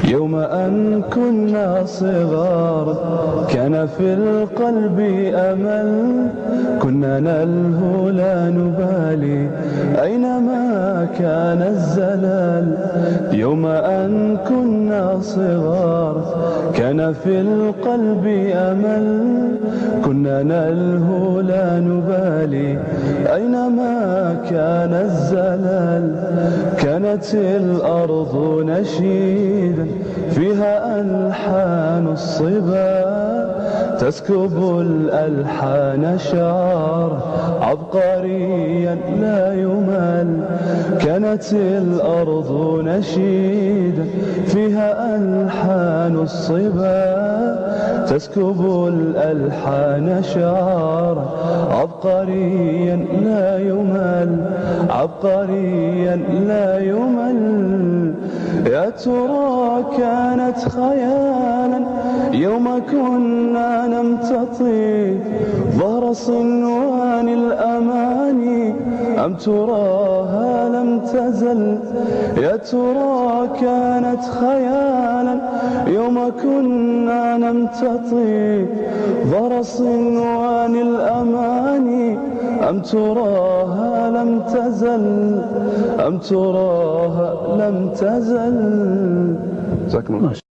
يوم أن كنا صغار كان في القلب أمل، كنا نلهو لا نبالي أينما كان الزلال. يوم أن كنا صغار كان في القلب أمل، كنا نلهو لا نبالي أينما كان الزلال. كانت الأرض نشيدا فيها ألحان الصبا، تسكب الألحان شعر عبقريا لا يمل. كانت الأرض نشيدا فيها ألحان الصبا، تسكب الألحان شعر عبقريا لا يمل، عبقريا لا يمل. يا ترى كانت خيالا يوم كنا نمتطي ظهر صنوان الأماني، أم تراها لم تزل؟ يا ترى كانت خيالا يوم كنا نمتطي ظهر صنوان الأماني، أم تراها لم تزل؟ أم تراها لم تزل؟ جزاكم الله.